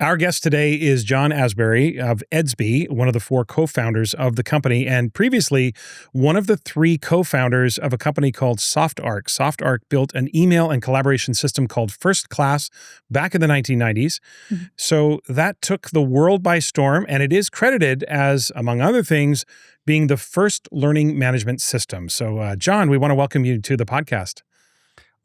Our guest today is John Asbury of Edsby, one of the 4 co-founders of the company, and previously one of the 3 co-founders of a company called SoftArc. SoftArc built an email and collaboration system called First Class back in the 1990s. Mm-hmm. So that took the world by storm, and it is credited as, among other things, being the first learning management system. So, John, we want to welcome you to the podcast.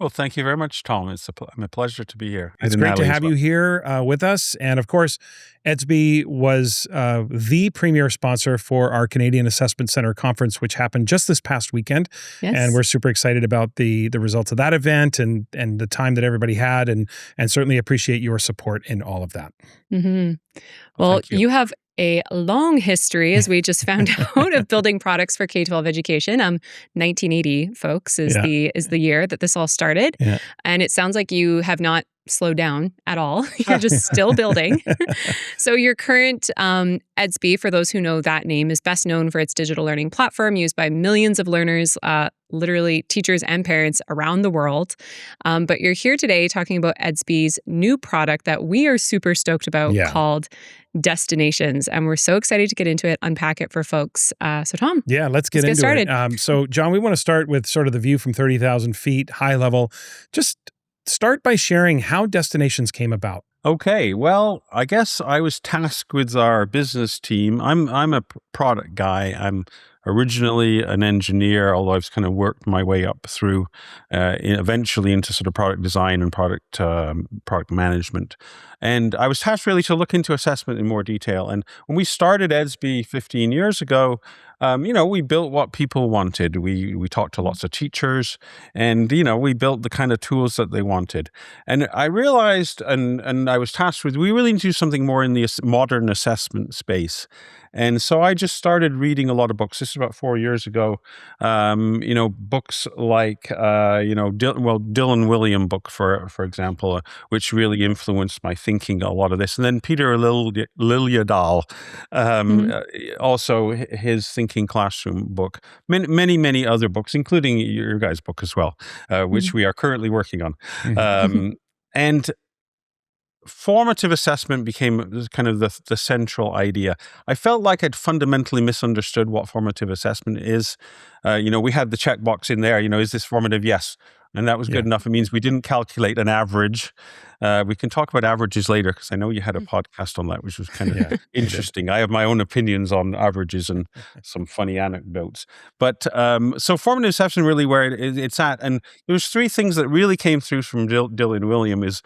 Well, thank you very much, Tom. It's a pleasure to be here. It's great to have you here with us. And of course, Edsby was the premier sponsor for our Canadian Assessment Center conference, which happened just this past weekend. Yes. And we're super excited about the results of that event and the time that everybody had, and certainly appreciate your support in all of that. Mm-hmm. Well, you have a long history, as we just found out, of building products for K-12 education. 1980, folks, is the year that this all started. Yeah. And it sounds like you have not slowed down at all. You're just still building. So your current Edsby, for those who know that name, is best known for its digital learning platform used by millions of learners, literally teachers and parents around the world. But you're here today talking about Edsby's new product that we are super stoked about called Destinations. And we're so excited to get into it, unpack it for folks. So Tom. Yeah, let's get started. So John, we want to start with sort of the view from 30,000 feet, high level. Just start by sharing how Destinations came about. Okay, well, I guess I was tasked with our business team. I'm a product guy. I'm originally an engineer, although I've kind of worked my way up through eventually into sort of product design and product management. And I was tasked really to look into assessment in more detail. And when we started Edsby 15 years ago, we built what people wanted. We talked to lots of teachers, and, we built the kind of tools that they wanted. And I realized, and I was tasked with, we really need to do something more in the modern assessment space. And so I just started reading a lot of books. This is about 4 years ago. Books like, Dylan William book, for example, which really influenced my thinking a lot of this. And then Peter Liljedahl, also his Thinking Classroom book. Many other books, including your guys' book as well, which we are currently working on. And formative assessment became kind of the central idea. I felt like I'd fundamentally misunderstood what formative assessment is. We had the checkbox in there, is this formative? Yes. And that was good enough. It means we didn't calculate an average. We can talk about averages later, because I know you had a podcast on that, which was kind of interesting. I have my own opinions on averages and some funny anecdotes. But so formative assessment really where it's at. And there's 3 things that really came through from Dylan William is,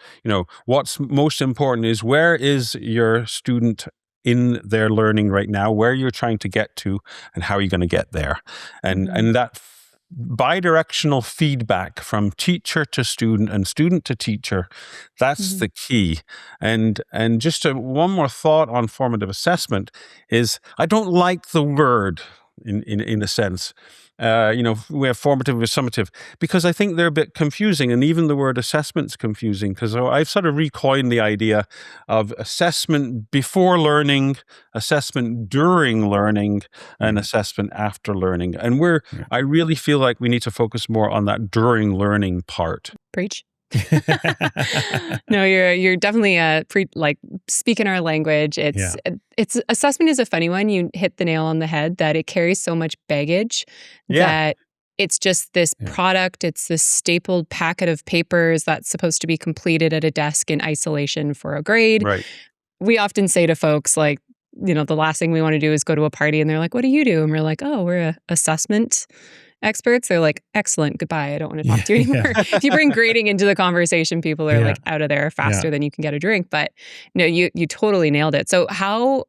what's most important is where is your student in their learning right now, where you're trying to get to, and how are you going to get there. And that bidirectional feedback from teacher to student and student to teacher, that's the key. And just one more thought on formative assessment is I don't like the word in a sense. We have formative and summative, because I think they're a bit confusing, and even the word assessment's confusing, because I've sort of recoined the idea of assessment before learning, assessment during learning, and assessment after learning. And I really feel like we need to focus more on that during learning part. Preach. No, you're definitely speaking our language. It's assessment is a funny one. You hit the nail on the head that it carries so much baggage that it's just this product. It's this stapled packet of papers that's supposed to be completed at a desk in isolation for a grade. Right. We often say to folks the last thing we want to do is go to a party, and they're like, "What do you do?" And we're like, "Oh, we're a assessment experts." They're like, "Excellent, goodbye. I don't want to talk to you anymore." If you bring grading into the conversation, people are out of there faster than you can get a drink. But no, you totally nailed it. So how,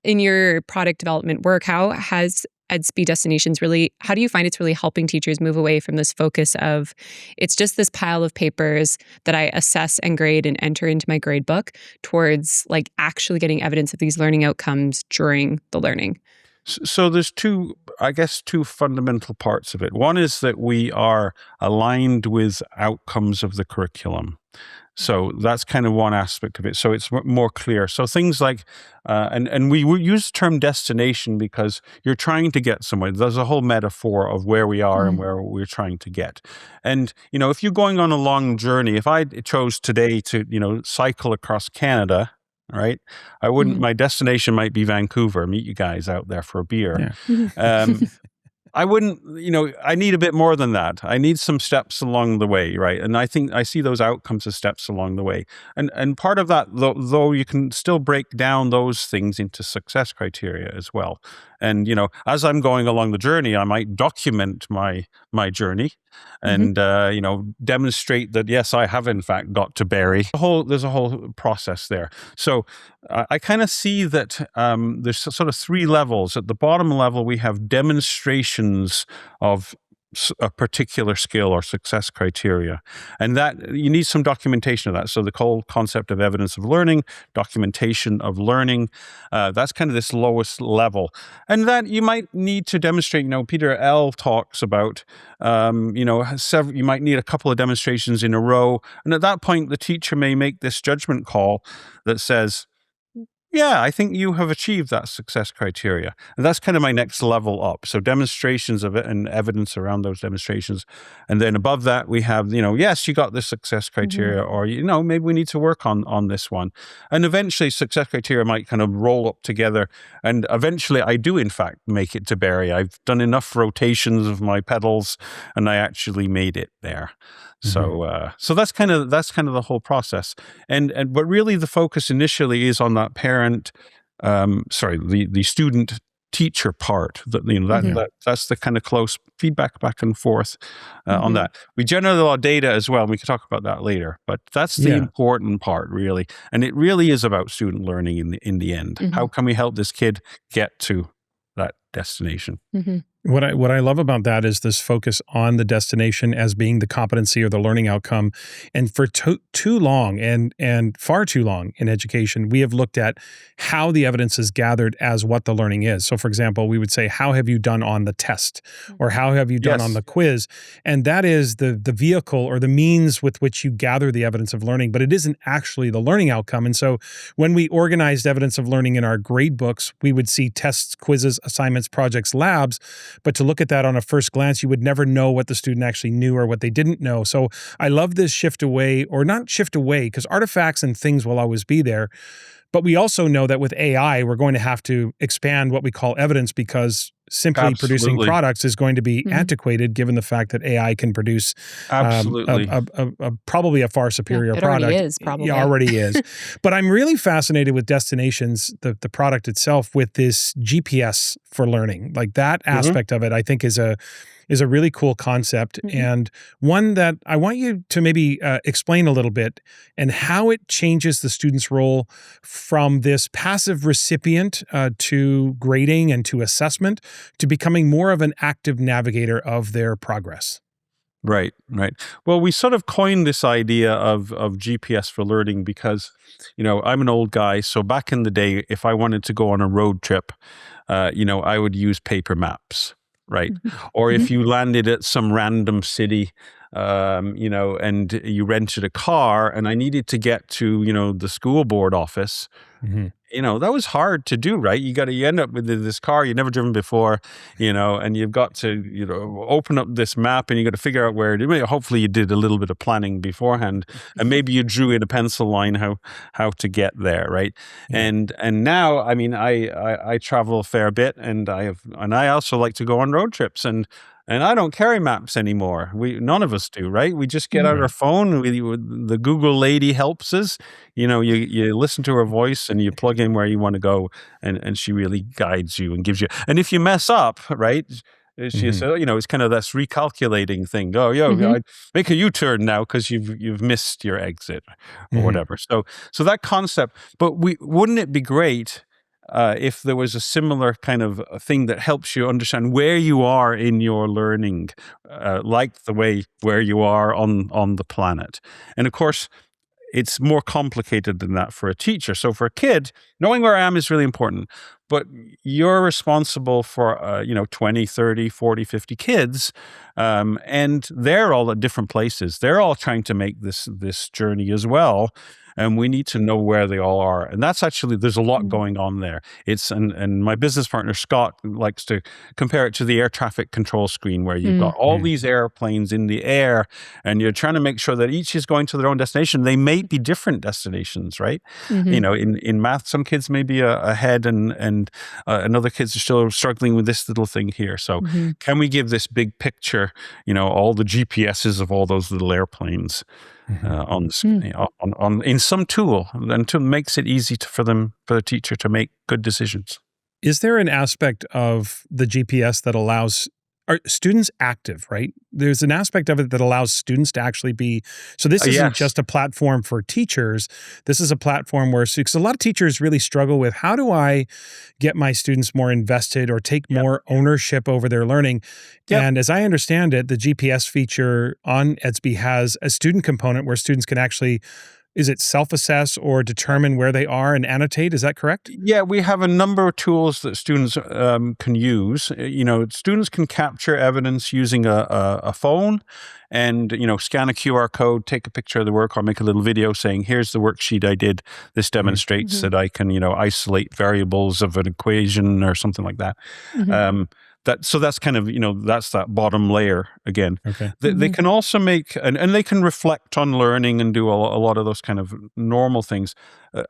in your product development work, how has Edsby Destinations how do you find it's really helping teachers move away from this focus of it's just this pile of papers that I assess and grade and enter into my grade book, towards actually getting evidence of these learning outcomes during the learning? So there's two fundamental parts of it. One is that we are aligned with outcomes of the curriculum. So that's kind of one aspect of it. So it's more clear. So things like, and we use the term destination because you're trying to get somewhere. There's a whole metaphor of where we are and where we're trying to get. And, if you're going on a long journey, if I chose today to, cycle across Canada, right? I wouldn't, my destination might be Vancouver, meet you guys out there for a beer. Yeah. I wouldn't, I need a bit more than that. I need some steps along the way, right? And I think I see those outcomes as steps along the way. And part of that, though you can still break down those things into success criteria as well. And, as I'm going along the journey, I might document my journey and, demonstrate that, yes, I have in fact got to Barrie. There's a whole process there. So I kind of see that there's sort of three levels. At the bottom level, we have demonstrations of a particular skill or success criteria. And that you need some documentation of that. So the whole concept of evidence of learning, documentation of learning, that's kind of this lowest level. And that you might need to demonstrate, Peter L. talks about, you might need a couple of demonstrations in a row. And at that point, the teacher may make this judgment call that says, yeah, I think you have achieved that success criteria. And that's kind of my next level up. So demonstrations of it and evidence around those demonstrations. And then above that, we have, yes, you got the success criteria, or, maybe we need to work on this one. And eventually success criteria might kind of roll up together. And eventually I do, in fact, make it to Barrie. I've done enough rotations of my pedals and I actually made it there. So that's kind of the whole process, but really the focus initially is on that the student teacher part. That's the kind of close feedback back and forth on that. We generate a lot of data as well, and we can talk about that later. But that's the important part, really, and it really is about student learning in the end. How can we help this kid get to that destination? What I love about that is this focus on the destination as being the competency or the learning outcome. And for too long and far too long in education, we have looked at how the evidence is gathered as what the learning is. So for example, we would say, how have you done on the test? Or how have you done on the quiz? And that is the vehicle or the means with which you gather the evidence of learning, but it isn't actually the learning outcome. And so when we organized evidence of learning in our grade books, we would see tests, quizzes, assignments, projects, labs. But to look at that on a first glance, you would never know what the student actually knew or what they didn't know. So I love this shift away, or not shift away, because artifacts and things will always be there. But we also know that with AI, we're going to have to expand what we call evidence, because simply producing products is going to be antiquated, given the fact that AI can produce probably a far superior product. Already is, probably. It already is. But I'm really fascinated with Destinations, the product itself, with this GPS for learning. Like that aspect of it, I think is a really cool concept, and one that I want you to maybe explain a little bit, and how it changes the student's role from this passive recipient to grading and to assessment, to becoming more of an active navigator of their progress. Right. Well, we sort of coined this idea of GPS for learning because, I'm an old guy. So back in the day, if I wanted to go on a road trip, I would use paper maps. Right. Or if you landed at some random city, and you rented a car and I needed to get to, the school board office, that was hard to do, right? You end up with this car you've never driven before, and you've got to, open up this map and you got to figure out where to do. Hopefully you did a little bit of planning beforehand, and maybe you drew in a pencil line how to get there, right? And now, I mean, I travel a fair bit, and I also like to go on road trips, and I don't carry maps anymore. None of us do, right? We just get out our phone. The Google lady helps us. You listen to her voice and you plug in where you want to go, and she really guides you and gives you. And if you mess up, right? She said, it's kind of this recalculating thing. I make a U-turn now because you've missed your exit or whatever. So that concept. But wouldn't it be great if there was a similar kind of thing that helps you understand where you are in your learning, like the way where you are on the planet? And of course, it's more complicated than that for a teacher. So for a kid, knowing where I am is really important. But you're responsible for, 20, 30, 40, 50 kids, and they're all at different places. They're all trying to make this journey as well. and we need to know where they all are. And that's actually, there's a lot going on there. And my business partner, Scott, likes to compare it to the air traffic control screen, where you've got all these airplanes in the air, and you're trying to make sure that each is going to their own destination. They may be different destinations, right? You know, in math, some kids may be ahead, and other kids are still struggling with this little thing here. So can we give this big picture, you know, all the GPSs of all those little airplanes on in some tool, until it makes it easy for the teacher to make good decisions. Is there an aspect of the GPS that allows students active, right? There's an aspect of it that allows students to actually be, so this isn't just a platform for teachers. This is a platform where, because a lot of teachers really struggle with, how do I get my students more invested or take more ownership over their learning? And as I understand it, the GPS feature on Edsby has a student component where students can actually, is it self-assess or determine where they are and annotate? Is that correct? Yeah, we have a number of tools that students can use. You know, students can capture evidence using a phone and, you know, scan a QR code, take a picture of the work, or make a little video saying, here's the worksheet I did. This demonstrates that I can, you know, isolate variables of an equation or something like that. So that's kind of, you know, that's that bottom layer again. They can also make, and they can reflect on learning and do a lot of those kind of normal things.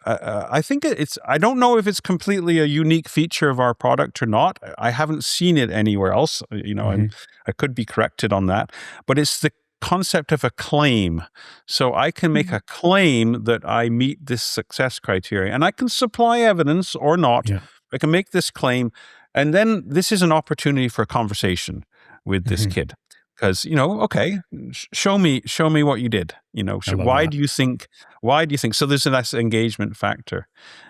I think I don't know if it's completely a unique feature of our product or not. I haven't seen it anywhere else. You know, I could be corrected on that, but it's the concept of a claim. So I can make a claim that I meet this success criteria, and I can supply evidence or not. I can make this claim. And then this is an opportunity for a conversation with this kid, because, you know, okay, show me what you did. You know, why do you think? So there's a nice engagement factor,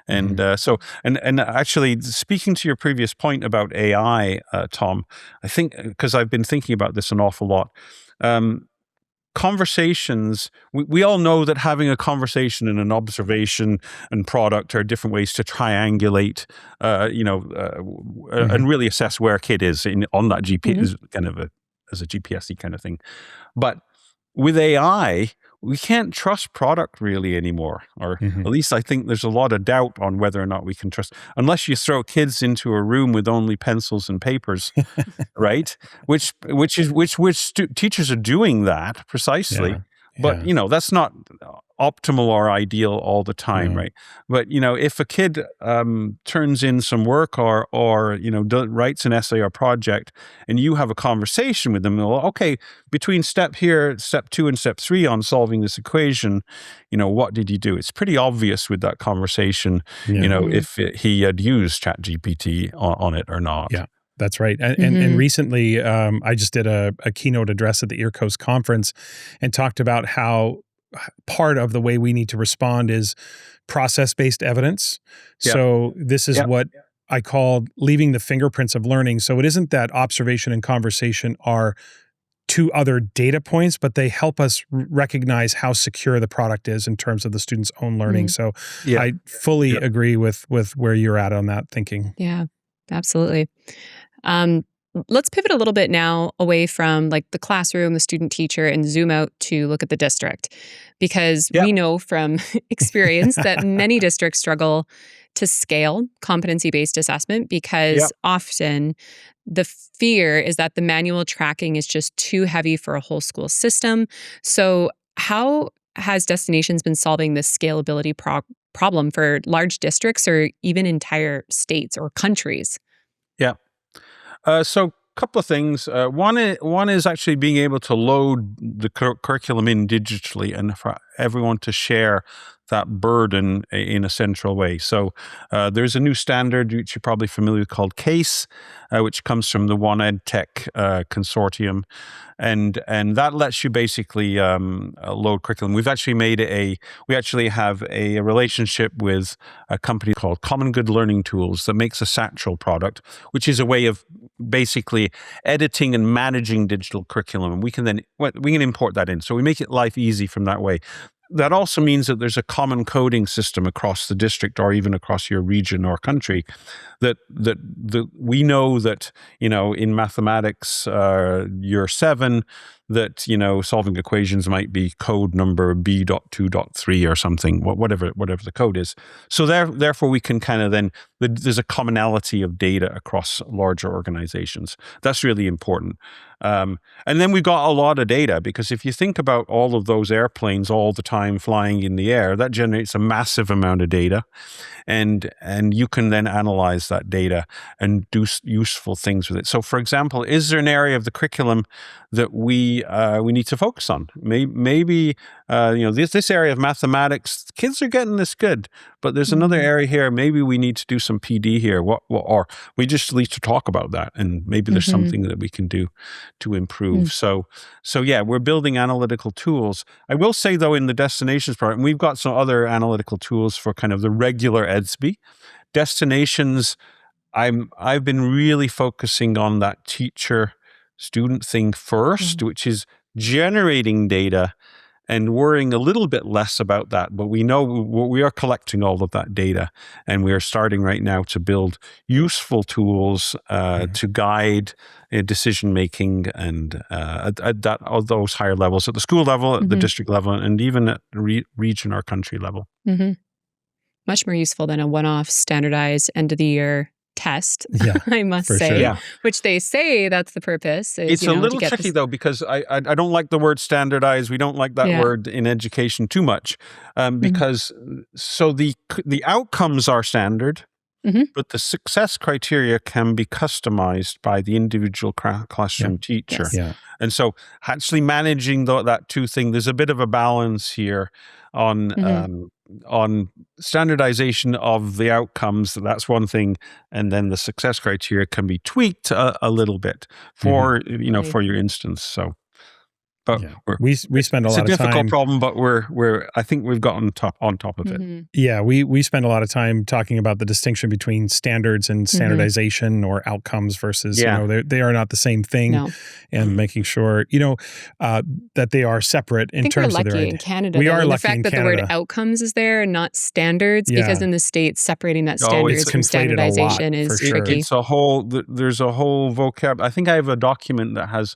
and and actually, speaking to your previous point about AI, Tom, I think, because I've been thinking about this an awful lot. Conversations, we all know that having a conversation and an observation and product are different ways to triangulate, and really assess where a kid is on that GPS, kind of as a GPS-y kind of thing. But with AI, we can't trust product really anymore, or at least I think there's a lot of doubt on whether or not we can trust, unless you throw kids into a room with only pencils and papers, right? Which teachers are doing that precisely, but you know, that's not optimal or ideal all the time, right? But, you know, if a kid turns in some work or you know, writes an essay or project, and you have a conversation with them, well, okay, between step 2 and step 3 on solving this equation, you know, what did you do? It's pretty obvious with that conversation, you know, if he had used ChatGPT on it or not. Yeah. That's right. And recently, I just did a keynote address at the Ear Coast conference and talked about how part of the way we need to respond is process-based evidence. So this is what I call leaving the fingerprints of learning. So it isn't that observation and conversation are two other data points, but they help us recognize how secure the product is in terms of the student's own learning. So I fully agree with where you're at on that thinking. Yeah, absolutely. Let's pivot a little bit now away from like the classroom, the student teacher, and zoom out to look at the district, because we know from experience that many districts struggle to scale competency-based assessment because often the fear is that the manual tracking is just too heavy for a whole school system. So how has Destinations been solving this scalability problem for large districts or even entire states or countries? So a couple of things. One is actually being able to load the curriculum in digitally, and for everyone to share that burden in a central way. So there's a new standard which you're probably familiar with called CASE, which comes from the One Ed Tech consortium, and that lets you basically load curriculum. We actually have a relationship with a company called Common Good Learning Tools that makes a Satchel product, which is a way of basically editing and managing digital curriculum, and we can import that in. So we make it life easy from that way. That also means that there's a common coding system across the district or even across your region or country that we know that, you know, in mathematics, year 7, that, solving equations might be code number B.2.3 or something, whatever the code is. So therefore we can kind of then, there's a commonality of data across larger organizations. That's really important. And then we've got a lot of data, because if you think about all of those airplanes all the time flying in the air, that generates a massive amount of data. And you can then analyze that data and do useful things with it. So, for example, is there an area of the curriculum that we need to focus on? Maybe this area of mathematics, kids are getting this good, but there's another area here. Maybe we need to do some PD here. Or we just need to talk about that, and maybe there's something that we can do to improve. So yeah, we're building analytical tools. I will say, though, in the Destinations program, we've got some other analytical tools for kind of the regular Edsby. Destinations, I've been really focusing on that teacher-student thing first, which is generating data and worrying a little bit less about that. But we know we are collecting all of that data, and we are starting right now to build useful tools to guide decision-making and at those higher levels, at the school level, at the district level, and even at region or country level. Much more useful than a one-off standardized end-of-the-year test, I must say, which they say that's the purpose. It's a little tricky, though, because I don't like the word standardized. We don't like that word in education too much, because so the outcomes are standard, but the success criteria can be customized by the individual classroom teacher. And so actually managing that two thing, there's a bit of a balance here on standardization of the outcomes. That's one thing, and then the success criteria can be tweaked a little bit for for your instance. So, but we spend a lot of time. It's a difficult problem, but I think we've gotten on top of it. Yeah, we spend a lot of time talking about the distinction between standards and standardization or outcomes versus they are not the same thing, and making sure that they are separate in terms of their. We're lucky in Canada. We are lucky the fact in that Canada. The word outcomes is there and not standards, because in the States separating that standards from standardization is tricky. It's there's a whole vocab. I think I have a document that has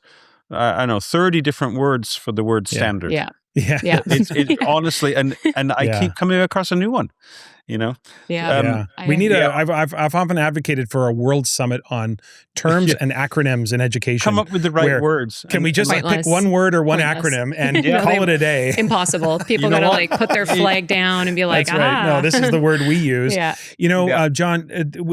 30 different words for the word standard. It's honestly, and I keep coming across a new one. We need I've often advocated for a world summit on terms and acronyms in education. Come up with the right words. Can we just pick one word or one acronym and call it a day? Impossible. People gotta put their flag down and be like, that's right. No, this is the word we use. John,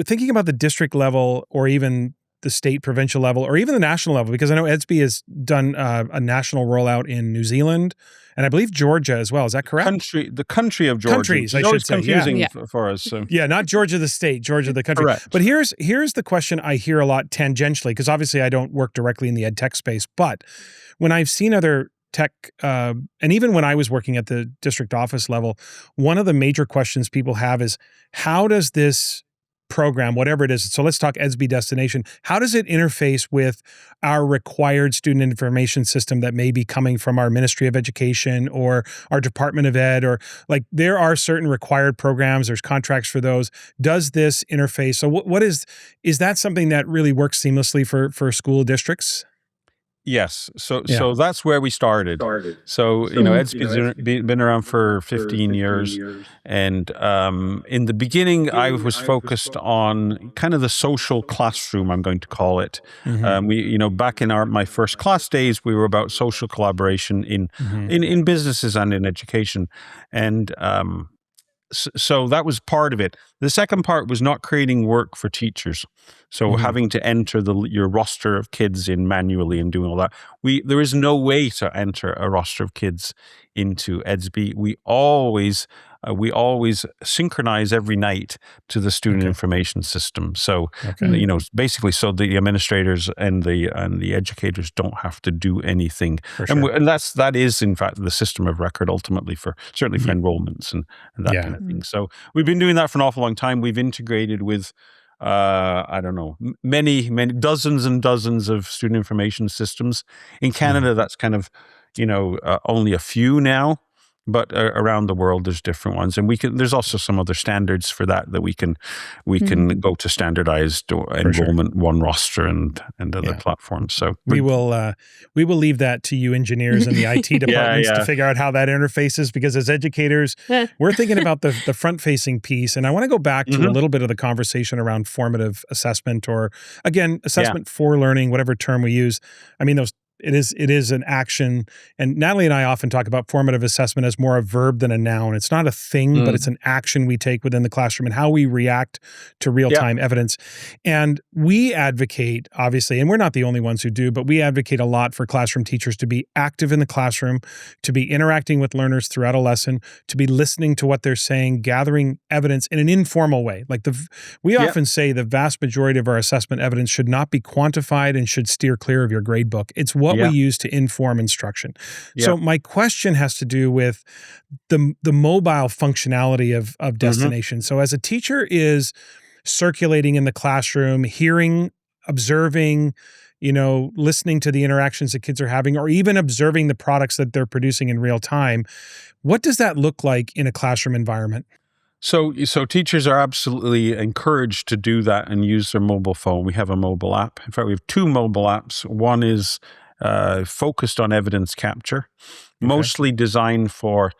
thinking about the district level, or even the state, provincial level, or even the national level, because I know Edsby has done a national rollout in New Zealand, and I believe Georgia as well. Is that correct? The country of Georgia. Countries, I should say. Confusing for us. So. Yeah, not Georgia the state, Georgia the country. Correct. But here's the question I hear a lot tangentially, because obviously I don't work directly in the ed tech space, but when I've seen other tech, and even when I was working at the district office level, one of the major questions people have is, how does this program, whatever it is, so let's talk Edsby Destination, how does it interface with our required student information system that may be coming from our Ministry of Education or our Department of Ed, or there are certain required programs, there's contracts for those. Does this interface? So what is that something that really works seamlessly for school districts? Yes. So that's where we started. So, Edsby's been around for 15 years. And in the beginning, I was focused on kind of the social classroom, I'm going to call it. We, back in my first class days, we were about social collaboration in businesses and in education. And so that was part of it. The second part was not creating work for teachers. So having to enter your roster of kids in manually and doing all that. There is no way to enter a roster of kids into Edsby. We always synchronize every night to the student information system. So, basically, so the administrators and the educators don't have to do anything. And that is in fact the system of record ultimately certainly for enrollments and that kind of thing. So we've been doing that for an awful long time. We've integrated with many dozens and dozens of student information systems. In Canada, that's kind of only a few now. But around the world, there's different ones, and there's also some other standards for that we can go to standardized enrollment, one roster, and other platforms. So we will leave that to you engineers and the IT departments to figure out how that interfaces, because as educators, we're thinking about the front-facing piece. And I want to go back to a little bit of the conversation around formative assessment, or again, assessment for learning, whatever term we use. I mean, it is an action. And Natalie and I often talk about formative assessment as more a verb than a noun. It's not a thing, but it's an action we take within the classroom and how we react to real-time evidence. And we advocate, obviously, and we're not the only ones who do, but we advocate a lot for classroom teachers to be active in the classroom, to be interacting with learners throughout a lesson, to be listening to what they're saying, gathering evidence in an informal way. Like we often say the vast majority of our assessment evidence should not be quantified and should steer clear of your grade book. It's what we use to inform instruction. So my question has to do with the mobile functionality of Destination. So as a teacher is circulating in the classroom, hearing, observing, listening to the interactions that kids are having, or even observing the products that they're producing in real time, what does that look like in a classroom environment? So teachers are absolutely encouraged to do that and use their mobile phone. We have a mobile app. In fact, we have two mobile apps. One is focused on evidence capture, mostly designed for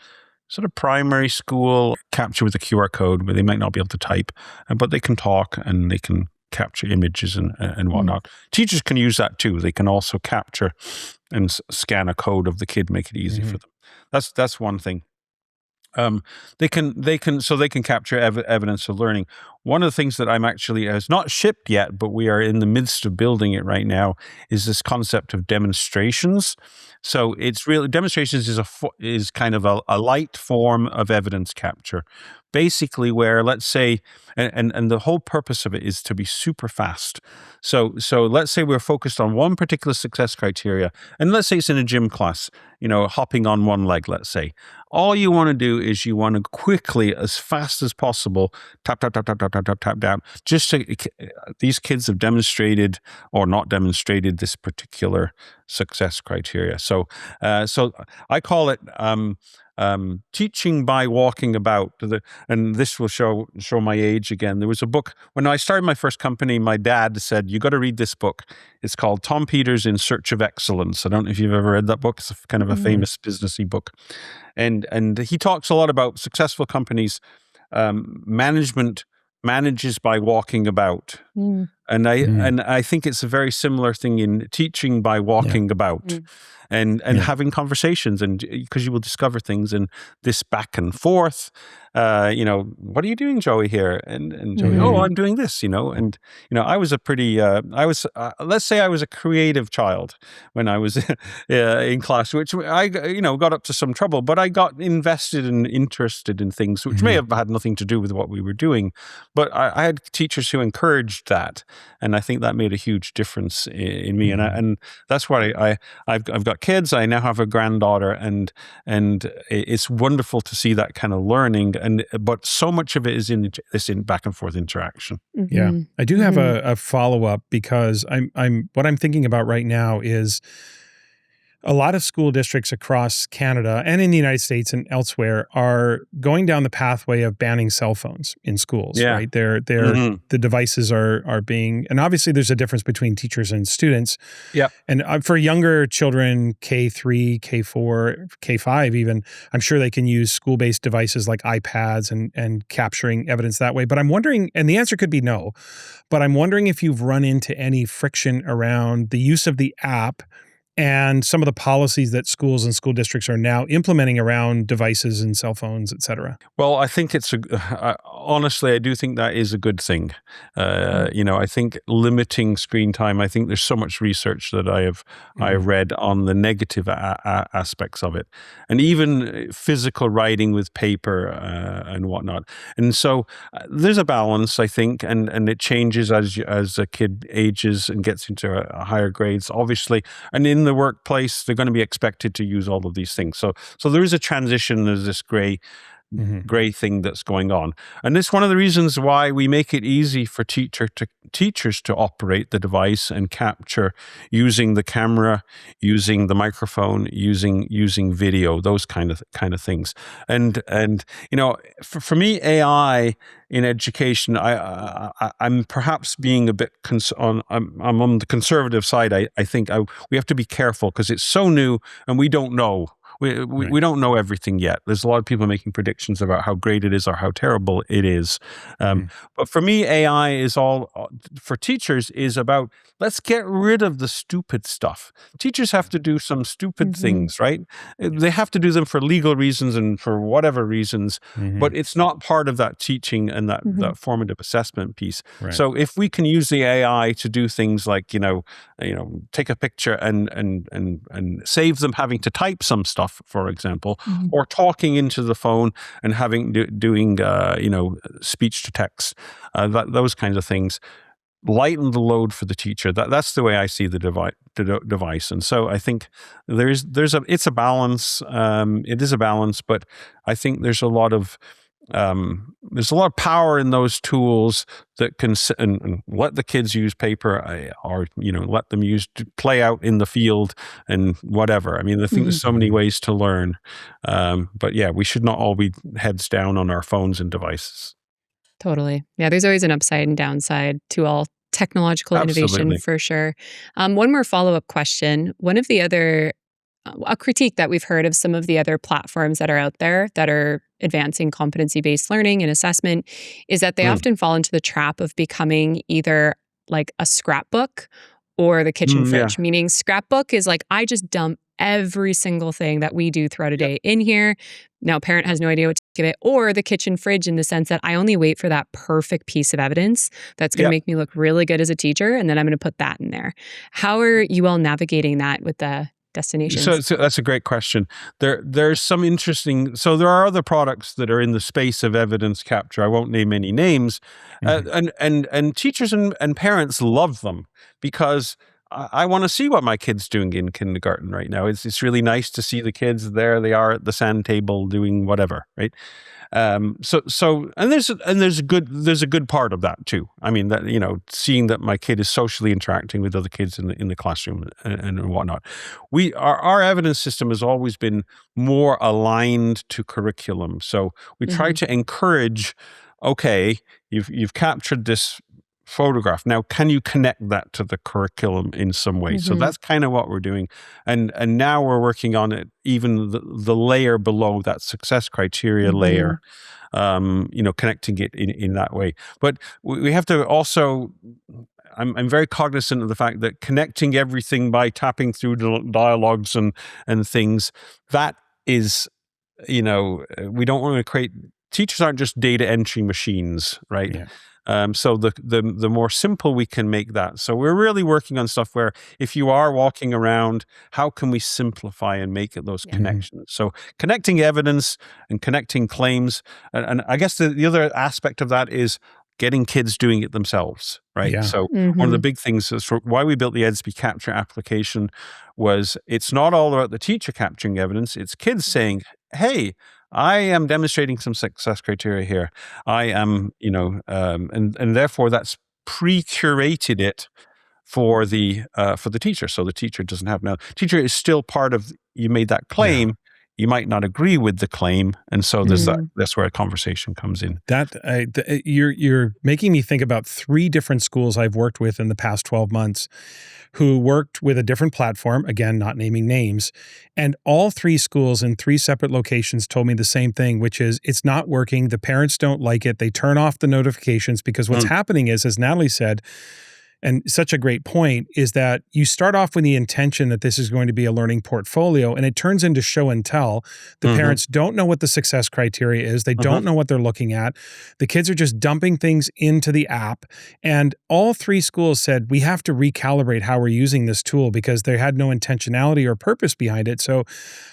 sort of primary school capture with a QR code, where they might not be able to type, but they can talk and they can capture images and whatnot. Teachers can use that too. They can also capture and scan a code of the kid, make it easy for them. That's one thing. They can capture evidence of learning. One of the things that has not shipped yet, but we are in the midst of building it right now, is this concept of demonstrations. So it's really, demonstrations is kind of a light form of evidence capture. Basically, where, let's say, and the whole purpose of it is to be super fast. So let's say we're focused on one particular success criteria, and let's say it's in a gym class, hopping on one leg, let's say. All you want to do is you want to quickly, as fast as possible, tap, tap, tap, tap, tap, tap, tap, tap down. Just so these kids have demonstrated or not demonstrated this particular success criteria. So I call it teaching by walking about. And this will show my age again. There was a book when I started my first company. My dad said, "You got to read this book. It's called Tom Peters in Search of Excellence." I don't know if you've ever read that book. It's kind of a famous businessy book, and he talks a lot about successful companies. Management manages by walking about. And I think it's a very similar thing in teaching by walking about and having conversations, and because you will discover things in this back and forth. What are you doing, Joey, here? And Joey, I'm doing this, and I was let's say I was a creative child when I was in class, which I got up to some trouble, but I got invested and interested in things which may have had nothing to do with what we were doing, but I had teachers who encouraged that. And I think that made a huge difference in me. And that's why I've got kids. I now have a granddaughter, and it's wonderful to see that kind of learning. But so much of it is in back and forth interaction. Yeah, I do have a follow up, because what I'm thinking about right now is a lot of school districts across Canada and in the United States and elsewhere are going down the pathway of banning cell phones in schools, right? The devices are being, and obviously there's a difference between teachers and students. Yeah. And for younger children, K3, K4, K5 even, I'm sure they can use school-based devices like iPads and capturing evidence that way. But I'm wondering, and the answer could be no, but I'm wondering if you've run into any friction around the use of the app and some of the policies that schools and school districts are now implementing around devices and cell phones, et cetera. Well, I think honestly, I do think that is a good thing. I think limiting screen time, I think there's so much research that I have read on the negative aspects of it, and even physical writing with paper and whatnot. And so there's a balance, I think, and it changes as a kid ages and gets into higher grades, obviously. And in the workplace, they're going to be expected to use all of these things. So there is a transition. There's this gray gray thing that's going on. And it's one of the reasons why we make it easy for teachers to operate the device and capture using the camera, using the microphone, using video, those kind of things. And for me, AI in education, I'm perhaps being a bit I'm on the conservative side. I think we have to be careful because it's so new and we don't know. We don't know everything yet. There's a lot of people making predictions about how great it is or how terrible it is. But for me, AI is for teachers is about, let's get rid of the stupid stuff. Teachers have to do some stupid things, right? They have to do them for legal reasons and for whatever reasons, but it's not part of that teaching and that formative assessment piece. Right. So if we can use the AI to do things like, take a picture and save them having to type some stuff, for example, or talking into the phone and doing speech to text, those kinds of things, lighten the load for the teacher. That's the way I see the device. And so I think it's a balance. It is a balance, but I think there's a lot of power in those tools that can and let the kids use paper or let them play out in the field and whatever. I mean, I think there's so many ways to learn. But yeah, we should not all be heads down on our phones and devices. Totally. Yeah, there's always an upside and downside to all technological innovation for sure. One more follow-up question. One of the other a critique that we've heard of some of the other platforms that are out there that are advancing competency-based learning and assessment is that they often fall into the trap of becoming either like a scrapbook or the kitchen fridge, meaning scrapbook is like, I just dump every single thing that we do throughout a day in here. Now, parent has no idea what to give it, or the kitchen fridge in the sense that I only wait for that perfect piece of evidence that's going to make me look really good as a teacher, and then I'm going to put that in there. How are you all navigating that with the Destinations? So that's a great question. There's some interesting. So there are other products that are in the space of evidence capture. I won't name any names, and teachers and parents love them because I want to see what my kid's doing in kindergarten right now. It's really nice to see the kids there. They are at the sand table doing whatever, right? So there's a good part of that too. I mean, that seeing that my kid is socially interacting with other kids in the classroom and whatnot. Our evidence system has always been more aligned to curriculum. So we try to encourage. Okay, you've captured this photograph. Now, can you connect that to the curriculum in some way? So that's kind of what we're doing. And now we're working on it, even the layer below that success criteria layer, connecting it in that way. But we have to also, I'm very cognizant of the fact that connecting everything by tapping through dialogues and things, that is, we don't want to create, teachers aren't just data entry machines, right? Yeah. So the more simple we can make that. So we're really working on stuff where if you are walking around, how can we simplify and make it those connections? So connecting evidence and connecting claims. And I guess the other aspect of that is getting kids doing it themselves, right? Yeah. So one of the big things is why we built the Edsby Capture application was it's not all about the teacher capturing evidence. It's kids saying, hey, I am demonstrating some success criteria here. I am, and therefore that's pre-curated it for the teacher. So the teacher doesn't have now. Teacher is still part of. You made that claim. Yeah. You might not agree with the claim, and so there's that's where a conversation comes in. You're making me think about 3 different schools I've worked with in the past 12 months who worked with a different platform, again, not naming names, and all 3 schools in 3 separate locations told me the same thing, which is it's not working. The parents don't like it. They turn off the notifications because what's happening is, as Natalie said, and such a great point, is that you start off with the intention that this is going to be a learning portfolio, and it turns into show and tell. The parents don't know what the success criteria is. They don't know what they're looking at. The kids are just dumping things into the app. And all 3 schools said, we have to recalibrate how we're using this tool because they had no intentionality or purpose behind it. So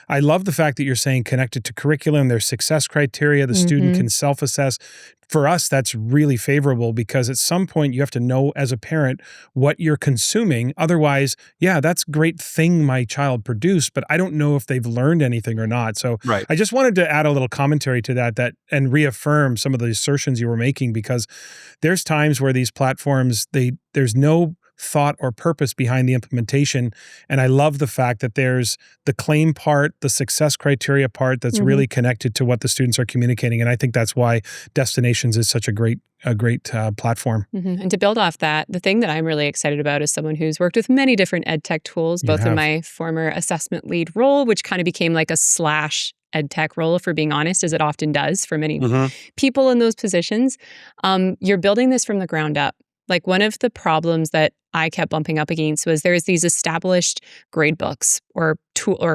I love the fact that you're saying connected to curriculum, there's success criteria, the student can self-assess. for us, that's really favorable because at some point you have to know as a parent what you're consuming. Otherwise, yeah, that's a great thing my child produced, but I don't know if they've learned anything or not. So I just wanted to add a little commentary to that and reaffirm some of the assertions you were making, because there's times where these platforms, there's no thought or purpose behind the implementation. And I love the fact that there's the claim part, the success criteria part that's really connected to what the students are communicating. And I think that's why Destinations is such a great platform. And to build off that, the thing that I'm really excited about is someone who's worked with many different ed tech tools, both in my former assessment lead role, which kind of became like a slash ed tech role, if we're being honest, as it often does for many people in those positions. You're building this from the ground up. Like, one of the problems that I kept bumping up against was there's these established grade books or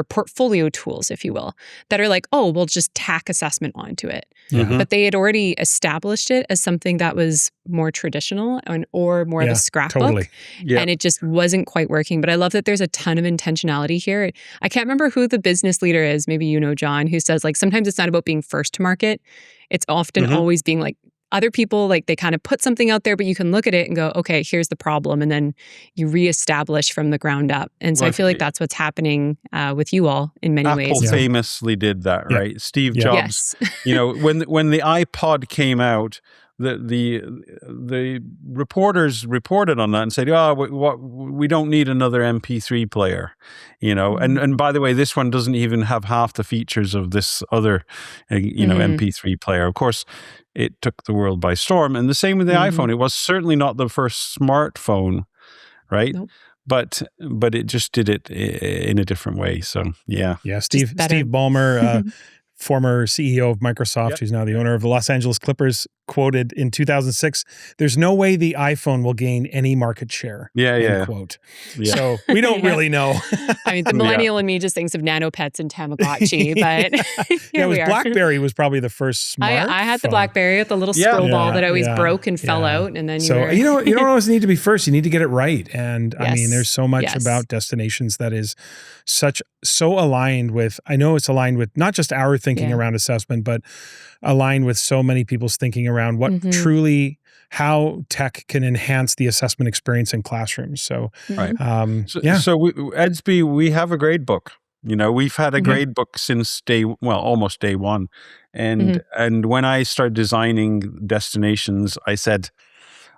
portfolio tools, if you will, that are like, oh, we'll just tack assessment onto it. But they had already established it as something that was more traditional or more of a scrapbook. And it just wasn't quite working. But I love that there's a ton of intentionality here. I can't remember who the business leader is, maybe you know, John, who says, like, sometimes it's not about being first to market. It's often always being like, other people, like, they kind of put something out there, but you can look at it and go, okay, here's the problem. And then you reestablish from the ground up. And so I feel like that's what's happening with you all in many ways. Apple famously did that, right? Steve Jobs, you know, when the iPod came out, the reporters reported on that and said, "Oh, we don't need another MP3 player," you know. And by the way, this one doesn't even have half the features of this other, you know, MP3 player. Of course, it took the world by storm. And the same with the iPhone. It was certainly not the first smartphone, right? Nope. But it just did it in a different way. So yeah. Steve Ballmer, former CEO of Microsoft, who's now the owner of the Los Angeles Clippers, quoted in 2006, "There's no way the iPhone will gain any market share." Quote. So we don't really know. I mean, the millennial in me just thinks of nanopets and Tamagotchi, but it was BlackBerry was probably the first smart I had the BlackBerry with the little scroll ball that always broke and fell out, and then you don't always need to be first. You need to get it right. And I mean, there's so much about Destinations that is so aligned with. I know it's aligned with not just our thinking around assessment, but aligned with so many people's thinking around what truly, how tech can enhance the assessment experience in classrooms. So, so Edsby, we have a grade book. You know, we've had a grade book since almost day one. And when I started designing Destinations, I said,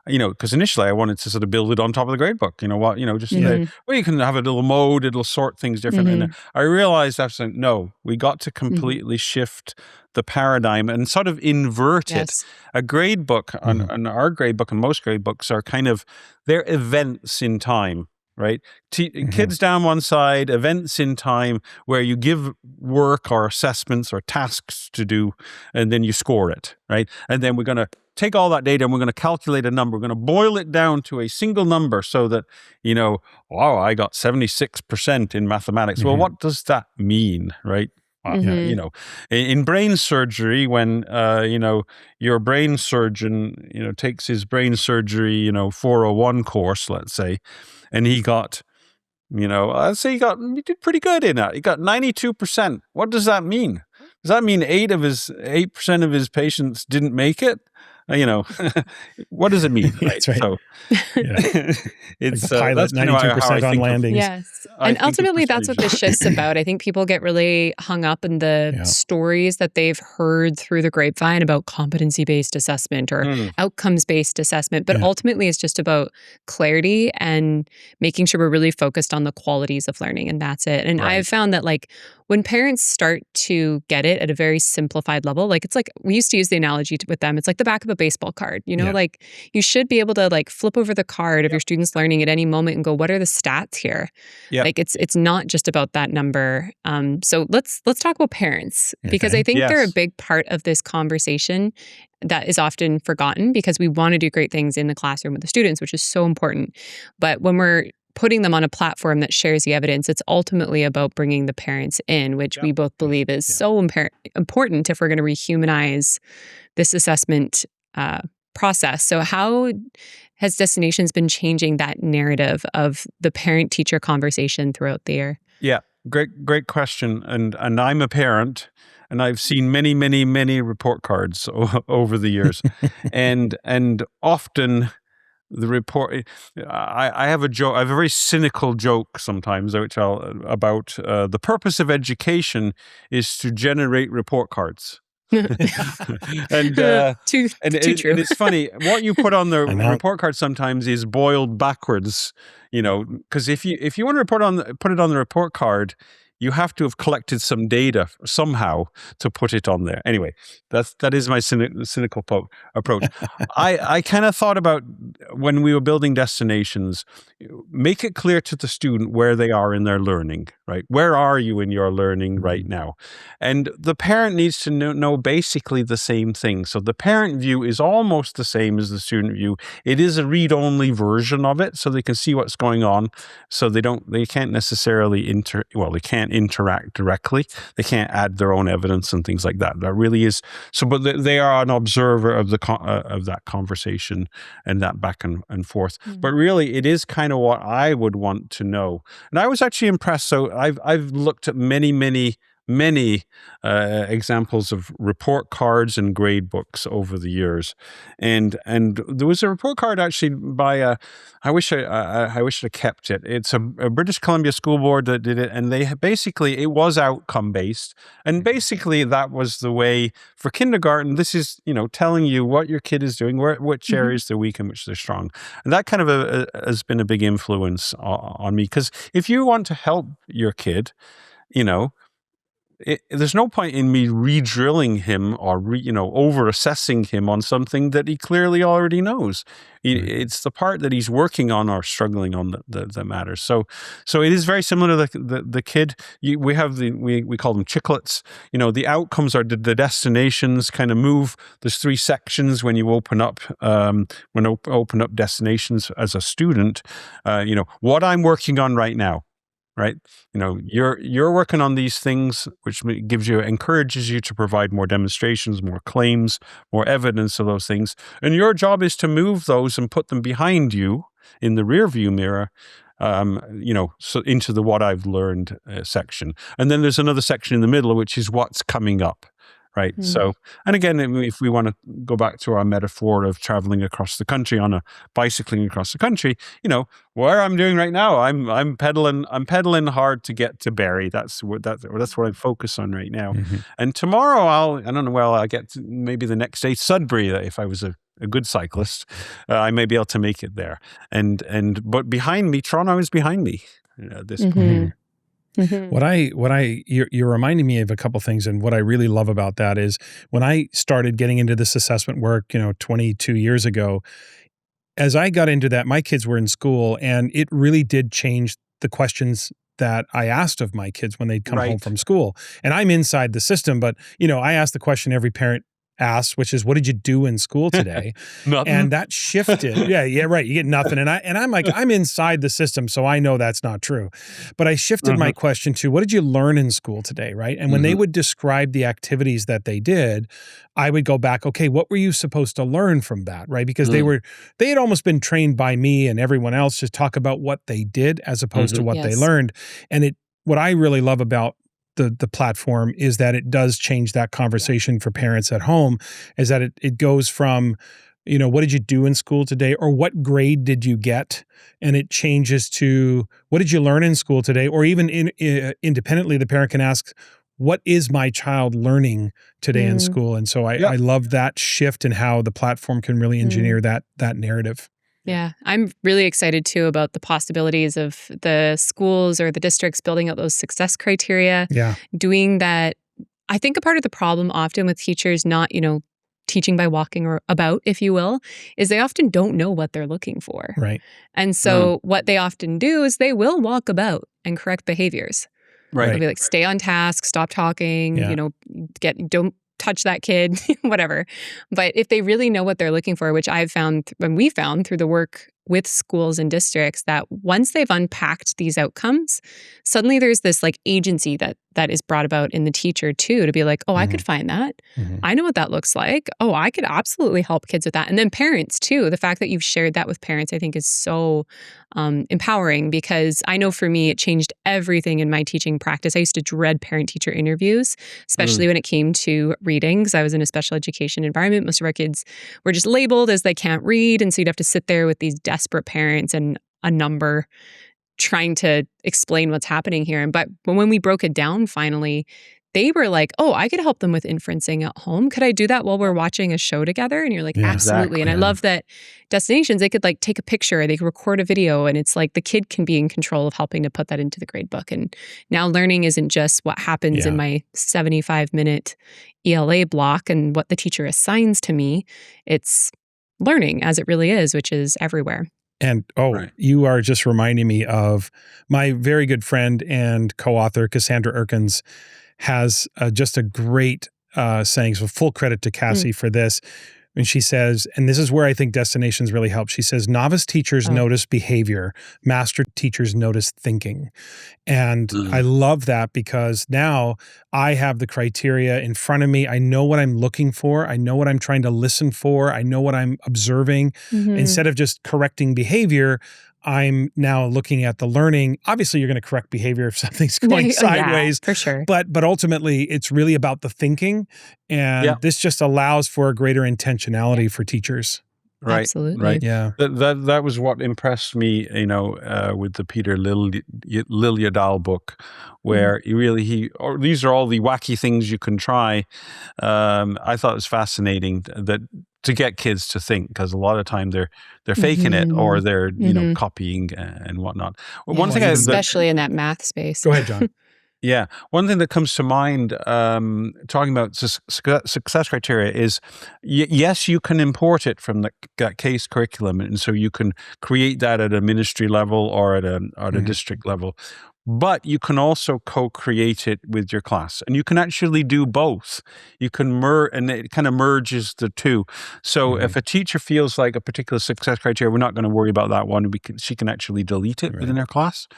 you know, because initially I wanted to sort of build it on top of the grade book. You know what? You know, just you can have a little mode; it'll sort things different. And I realized after no, we got to completely shift the paradigm and sort of invert it. A grade book, on our grade book and most grade books are kind of they're events in time. Right? Kids down one side, events in time where you give work or assessments or tasks to do, and then you score it, right? And then we're going to take all that data and we're going to calculate a number. We're going to boil it down to a single number so that, you know, wow, I got 76% in mathematics. Well, what does that mean, right? You know, in brain surgery, when, you know, your brain surgeon, you know, takes his brain surgery, you know, 401 course, let's say, and he got, you know, let's say he did pretty good in that. He got 92%. What does that mean? Does that mean 8% of his patients didn't make it? You know, what does it mean? Right? That's right. So it's like pilot, 92% on landings. Yes. And ultimately, that's what this shift's about. I think people get really hung up in the stories that they've heard through the grapevine about competency-based assessment or outcomes-based assessment. But ultimately, it's just about clarity and making sure we're really focused on the qualities of learning. And that's it. And I've found that, like, when parents start to get it at a very simplified level, like, it's like, we used to use the analogy with them. It's like the back of a baseball card, you know, like, you should be able to, like, flip over the card of your students learning at any moment and go, what are the stats here? Like, it's not just about that number. So let's talk about parents, because I think they're a big part of this conversation that is often forgotten, because we want to do great things in the classroom with the students, which is so important. But when we're putting them on a platform that shares the evidence, it's ultimately about bringing the parents in, which we both believe is so important if we're going to rehumanize this assessment process. So how has Destinations been changing that narrative of the parent-teacher conversation throughout the year? Yeah. Great question. And I'm a parent, and I've seen many report cards over the years, and often the report. I have a joke. I have a very cynical joke sometimes, which about the purpose of education is to generate report cards. and too true. And it's funny, what you put on the report card sometimes is boiled backwards, because if you want to put it on the report card, you have to have collected some data somehow to put it on there. Anyway, that is my cynical approach. I kind of thought about, when we were building Destinations, make it clear to the student where they are in their learning, right? Where are you in your learning right now? And the parent needs to know basically the same thing. So the parent view is almost the same as the student view. It is a read-only version of it, so they can see what's going on. So they can't necessarily they can't interact directly. They can't add their own evidence and things like that. That really is so. But they are an observer of that conversation and that back and forth. But really, it is kind of what I would want to know. And I was actually impressed. So I've looked at many examples of report cards and grade books over the years, and there was a report card actually by I wish I kept it. It's a British Columbia School Board that did it, and it was outcome based, and basically that was the way for kindergarten. This is telling you what your kid is doing, which areas they're weak and which they're strong, and that kind of has been a big influence on me, because if you want to help your kid, there's no point in me re-drilling him or over-assessing him on something that he clearly already knows. It's the part that he's working on or struggling on that matters. So it is very similar to the kid. We have we call them chiclets. The outcomes are the destinations kind of move. There's 3 sections when you open up Destinations as a student. What I'm working on right now. Right, you're working on these things, which encourages you to provide more demonstrations, more claims, more evidence of those things, and your job is to move those and put them behind you in the rear view mirror, so into the what I've learned section, and then there's another section in the middle, which is what's coming up. Right. So, and again, if we want to go back to our metaphor of traveling across the country bicycling across the country, where I'm doing right now, I'm pedaling hard to get to Barrie. That's what I focus on right now. And tomorrow I'll get to maybe the next day Sudbury, if I was a good cyclist, I may be able to make it there. But behind me, Toronto is behind me at this point. You're reminding me of a couple things, and what I really love about that is when I started getting into this assessment work, 22 years ago, as I got into that, my kids were in school, and it really did change the questions that I asked of my kids when they'd come home from school. And I'm inside the system, but I asked the question every parent asks, which is, what did you do in school today? Nothing. And that shifted. Yeah, right. You get nothing. And I'm like, I'm inside the system, so I know that's not true. But I shifted my question to, what did you learn in school today? Right. And when they would describe the activities that they did, I would go back, okay, what were you supposed to learn from that? Right. Because they had almost been trained by me and everyone else to talk about what they did as opposed to what they learned. And what I really love about the platform is that it does change that conversation for parents at home, is that it goes from, what did you do in school today, or what grade did you get? And it changes to, what did you learn in school today? Or even independently, the parent can ask, what is my child learning today in school? And so I love that shift in how the platform can really engineer that narrative. Yeah, I'm really excited too about the possibilities of the schools or the districts building out those success criteria. Yeah. Doing that. I think a part of the problem often with teachers not, teaching by walking or about, if you will, is they often don't know what they're looking for. Right. And so what they often do is they will walk about and correct behaviors. Right. They'll be like, stay on task, stop talking, don't touch that kid, whatever. But if they really know what they're looking for, which I've found, and we found through the work with schools and districts, that once they've unpacked these outcomes, suddenly there's this like agency that that is brought about in the teacher too, to be like, oh, I could find that. I know what that looks like. Oh, I could absolutely help kids with that. And then parents too. The fact that you've shared that with parents, I think is so empowering, because I know for me, it changed everything in my teaching practice. I used to dread parent-teacher interviews, especially when it came to reading, because I was in a special education environment. Most of our kids were just labeled as they can't read. And so you'd have to sit there with these desperate parents and a number trying to explain what's happening here. But when we broke it down finally, they were like, oh, I could help them with inferencing at home. Could I do that while we're watching a show together? And you're like, absolutely. And I love that Destinations, they could like take a picture, they could record a video, and it's like the kid can be in control of helping to put that into the grade book. And now learning isn't just what happens in my 75-minute ELA block and what the teacher assigns to me. It's learning as it really is, which is everywhere. And you are just reminding me of my very good friend and co-author, Cassandra Erkins, has just a great saying. So full credit to Cassie for this. And she says, and this is where I think Destinations really helps. She says, novice teachers notice behavior, master teachers notice thinking. And I love that, because now I have the criteria in front of me. I know what I'm looking for. I know what I'm trying to listen for. I know what I'm observing. Instead of just correcting behavior, I'm now looking at the learning. Obviously, you're going to correct behavior if something's going sideways. For sure. But ultimately, it's really about the thinking. And this just allows for a greater intentionality for teachers. Right. Absolutely. Right. Yeah. That was what impressed me, with the Peter Liljedahl book, where these are all the wacky things you can try. I thought it was fascinating that to get kids to think, because a lot of time they're faking it, or they're copying and whatnot. One thing, especially in that math space. Go ahead, John. Yeah. One thing that comes to mind, talking about success criteria, is yes, you can import it from that case curriculum. And so you can create that at a ministry level or at a district level. But you can also co-create it with your class, and you can actually do both. You can and it kind of merges the two. So if a teacher feels like a particular success criteria, we're not going to worry about that one. She can actually delete it within her class,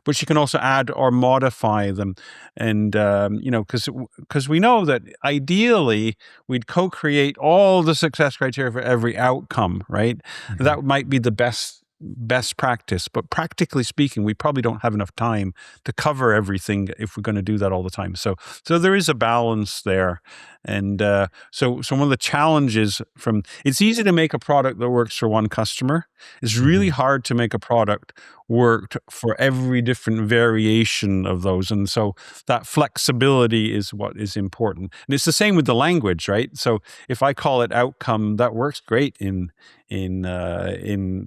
but she can also add or modify them. And because we know that ideally we'd co-create all the success criteria for every outcome, right? That might be the best practice, but practically speaking, we probably don't have enough time to cover everything if we're going to do that all the time. So there is a balance there. And so one of the challenges it's easy to make a product that works for one customer. It's really hard to make a product work for every different variation of those. And so that flexibility is what is important. And it's the same with the language, right? So if I call it outcome, that works great in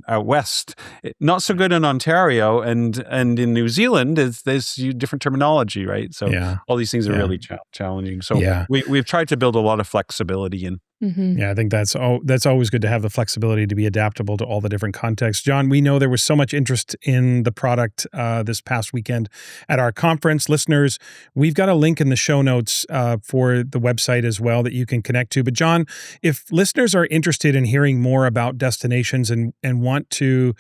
out west. Not so good in Ontario and in New Zealand. There's different terminology, right? So all these things are really challenging. So we've tried to build a lot of flexibility in. Yeah, I think that's always good to have the flexibility to be adaptable to all the different contexts. John, we know there was so much interest in the product this past weekend at our conference. Listeners, we've got a link in the show notes for the website as well that you can connect to. But John, if listeners are interested in hearing more about Destinations and want to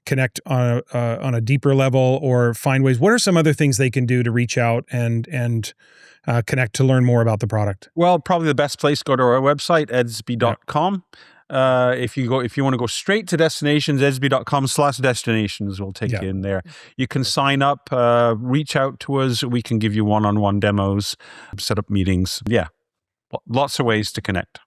connect on a deeper level or find ways, what are some other things they can do to reach out and connect to learn more about the product? Well, probably the best place, go to our website, edsby.com. If you want to go straight to Destinations, edsby.com/destinations will take you in there. You can sign up, reach out to us. We can give you one-on-one demos, set up meetings. Yeah, lots of ways to connect.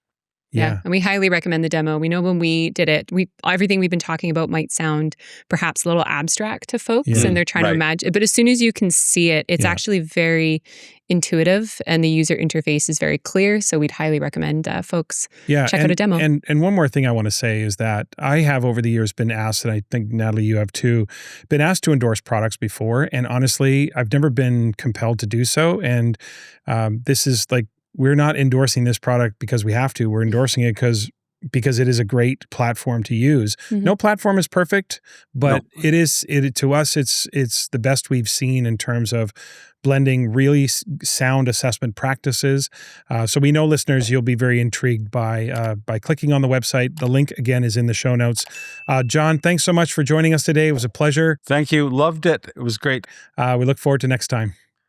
Yeah. And we highly recommend the demo. We know when we did it, everything we've been talking about might sound perhaps a little abstract to folks and they're trying to imagine. But as soon as you can see it, it's actually very intuitive and the user interface is very clear. So we'd highly recommend folks check out a demo. And one more thing I want to say is that I have over the years been asked, and I think Natalie, you have too, been asked to endorse products before. And honestly, I've never been compelled to do so. And this is like, we're not endorsing this product because we have to. We're endorsing it because it is a great platform to use. No platform is perfect, but to us, it's the best we've seen in terms of blending really sound assessment practices. So we know, listeners, you'll be very intrigued by clicking on the website. The link, again, is in the show notes. John, thanks so much for joining us today. It was a pleasure. Thank you. Loved it. It was great. We look forward to next time.